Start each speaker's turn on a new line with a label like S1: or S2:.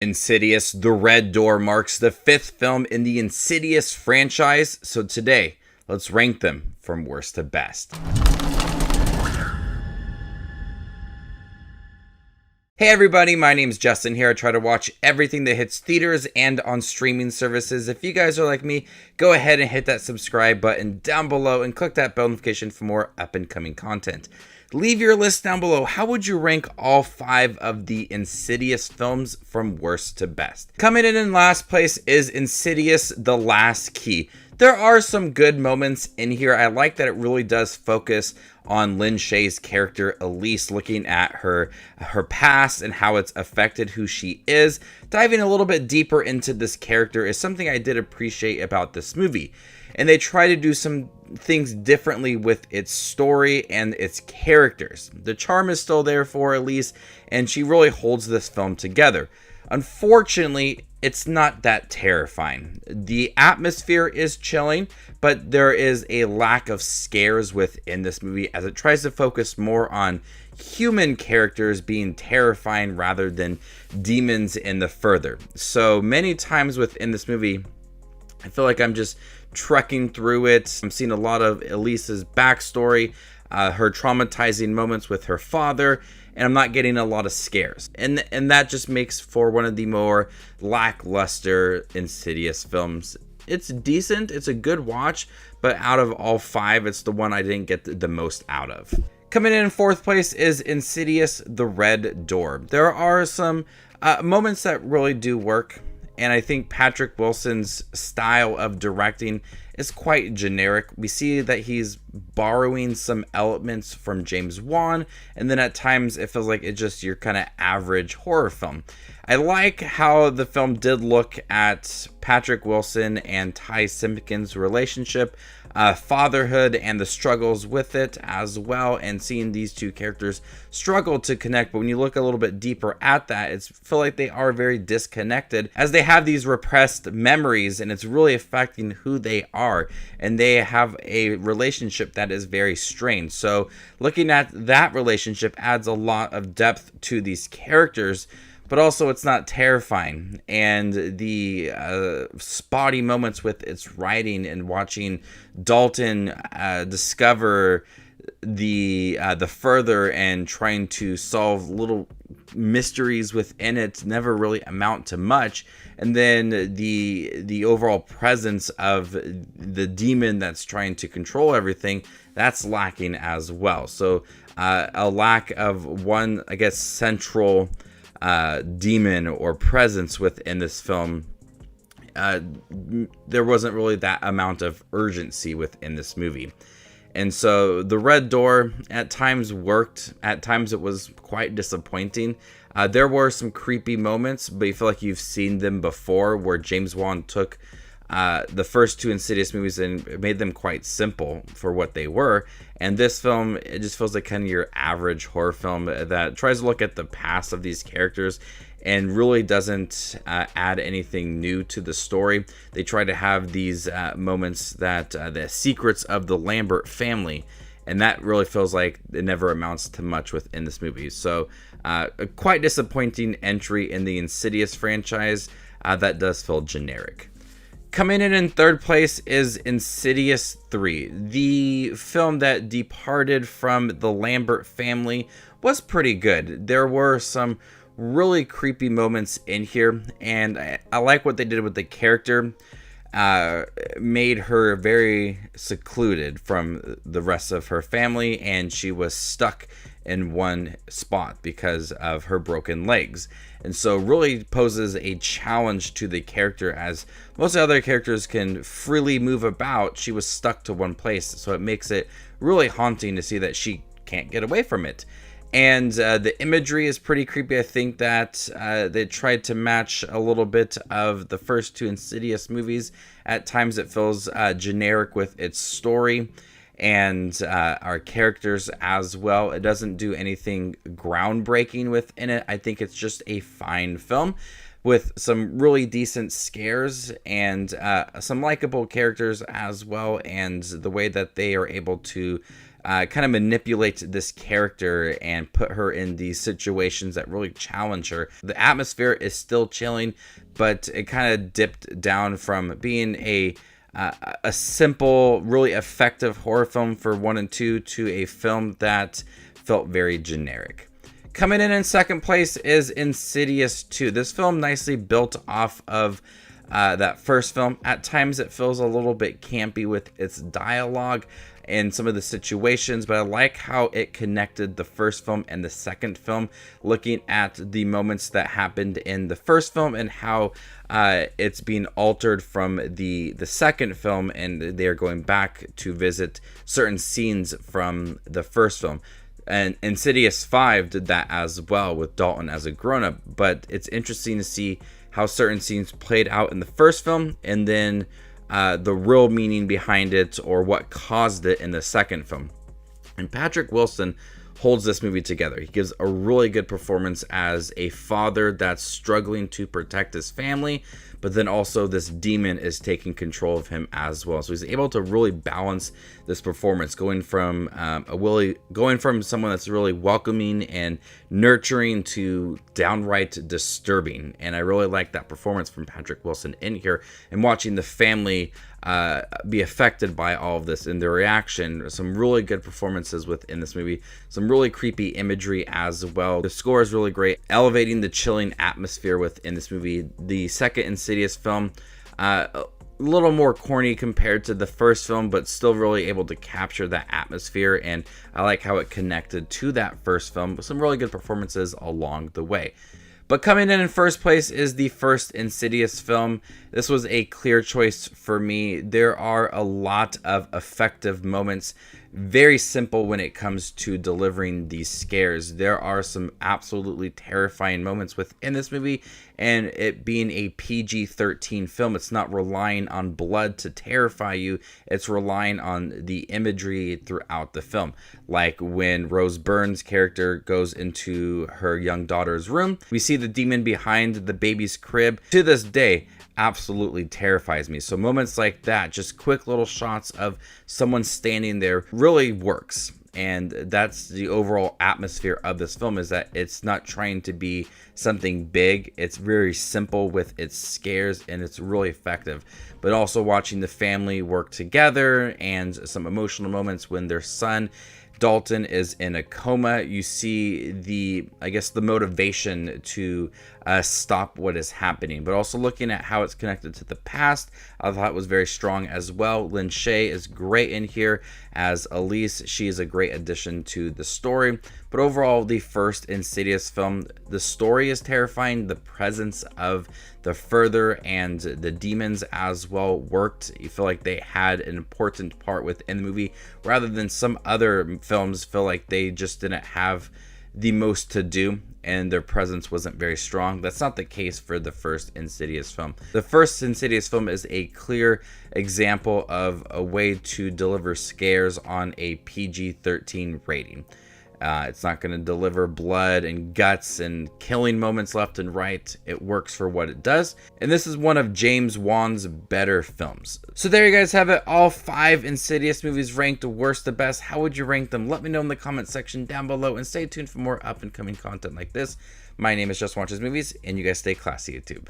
S1: Insidious The Red Door marks the fifth film in the Insidious franchise, so today, let's rank them from worst to best. Hey everybody, my name's Justin here. I try to watch everything that hits theaters and on streaming services. If you guys are like me, go ahead and hit that subscribe button down below and click that bell notification for more up and coming content. Leave your list down below. How would you rank all 5 of the Insidious films from worst to best? Coming in last place is Insidious The Last Key. There are some good moments in here. I like that it really does focus on Lin Shaye's character, Elise, looking at her past and how it's affected who she is. Diving a little bit deeper into this character is something I did appreciate about this movie. And they try to do some things differently with its story and its characters. The charm is still there for Elise, and she really holds this film together. Unfortunately, it's not that terrifying. The atmosphere is chilling, but there is a lack of scares within this movie as it tries to focus more on human characters being terrifying rather than demons in the further. So many times within this movie, I feel like I'm just trekking through it. I'm seeing a lot of Elise's backstory, her traumatizing moments with her father, and I'm not getting a lot of scares. And that just makes for one of the more lackluster Insidious films. It's decent, it's a good watch, but out of all 5, it's the one I didn't get the most out of. Coming in 4th place is Insidious The Red Door. There are some moments that really do work, and I think Patrick Wilson's style of directing is quite generic. We see that he's borrowing some elements from James Wan, and then at times it feels like it's just your kind of average horror film. I like how the film did look at Patrick Wilson and Ty Simpkins' relationship, fatherhood, and the struggles with it as well, and seeing these two characters struggle to connect. But when you look a little bit deeper at that, it's feel like they are very disconnected as they have these repressed memories, and it's really affecting who they are, and they have a relationship that is very strained. So looking at that relationship adds a lot of depth to these characters, but also it's not terrifying. And the spotty moments with its writing and watching Dalton discover the further and trying to solve little mysteries within it never really amount to much. And then the overall presence of the demon that's trying to control everything, that's lacking as well. So a lack of one, I guess, central demon or presence within this film. There wasn't really that amount of urgency within this movie. And so the Red Door at times worked, at times it was quite disappointing. There were some creepy moments, but you feel like you've seen them before, where James Wan took the first 2 Insidious movies and made them quite simple for what they were. And this film, it just feels like kind of your average horror film that tries to look at the past of these characters and really doesn't add anything new to the story. They try to have these moments that the secrets of the Lambert family, and that really feels like it never amounts to much within this movie. So a quite disappointing entry in the Insidious franchise that does feel generic. Coming in 3rd place is Insidious III. The film that departed from the Lambert family was pretty good. There were some really creepy moments in here, and I like what they did with the character. Made her very secluded from the rest of her family, and she was stuck in one spot because of her broken legs. And so really poses a challenge to the character, as most other characters can freely move about. She was stuck to one place, so it makes it really haunting to see that she can't get away from it. And the imagery is pretty creepy. I think that they tried to match a little bit of the first 2 Insidious movies. At times it feels generic with its story and our characters as well. It doesn't do anything groundbreaking within it. I think it's just a fine film with some really decent scares and some likable characters as well, and the way that they are able to kind of manipulate this character and put her in these situations that really challenge her. The atmosphere is still chilling, but it kind of dipped down from being a simple, really effective horror film for 1 and 2 to a film that felt very generic. Coming in second place is Insidious II. This film nicely built off of that first film. At times it feels a little bit campy with its dialogue and some of the situations, but I like how it connected the first film and the second film, looking at the moments that happened in the first film and how it's being altered from the second film, and they are going back to visit certain scenes from the first film. And Insidious 5 did that as well with Dalton as a grown-up, but it's interesting to see how certain scenes played out in the first film and then the real meaning behind it or what caused it in the second film. And Patrick Wilson holds this movie together. He gives a really good performance as a father that's struggling to protect his family, but then also this demon is taking control of him as well. So he's able to really balance this performance, going from someone that's really welcoming and nurturing to downright disturbing. And I really like that performance from Patrick Wilson in here, and watching the family be affected by all of this and their reaction. Some really good performances within this movie, some really creepy imagery as well. The score is really great, elevating the chilling atmosphere within this movie. The second Insidious film, a little more corny compared to the first film, but still really able to capture that atmosphere, and I like how it connected to that first film with some really good performances along the way. But coming in first place is the first Insidious film. This was a clear choice for me. There are a lot of effective moments, very simple when it comes to delivering these scares. There are some absolutely terrifying moments within this movie, and it being a PG-13 film, it's not relying on blood to terrify you. It's relying on the imagery throughout the film. Like when Rose Byrne's character goes into her young daughter's room, we see the demon behind the baby's crib. To this day, absolutely terrifies me. So moments like that, just quick little shots of someone standing there, really works. And that's the overall atmosphere of this film, is that it's not trying to be something big. It's very simple with its scares, and it's really effective. But also watching the family work together, and some emotional moments when their son Dalton is in a coma. You see the motivation to stop what is happening, but also looking at how it's connected to the past. I thought it was very strong as well. Lynn Shay is great in here as Elise. She is a great addition to the story. But overall, the first Insidious film, the story is terrifying. The presence of the further and the demons as well worked. You feel like they had an important part within the movie, rather than some other films feel like they just didn't have the most to do and their presence wasn't very strong. That's not the case for the first Insidious film. The first Insidious film is a clear example of a way to deliver scares on a PG-13 rating. It's not going to deliver blood and guts and killing moments left and right. It works for what it does. And this is one of James Wan's better films. So there you guys have it. All 5 Insidious movies ranked worst to best. How would you rank them? Let me know in the comment section down below. And stay tuned for more up and coming content like this. My name is Just Watches Movies. And you guys stay classy, YouTube.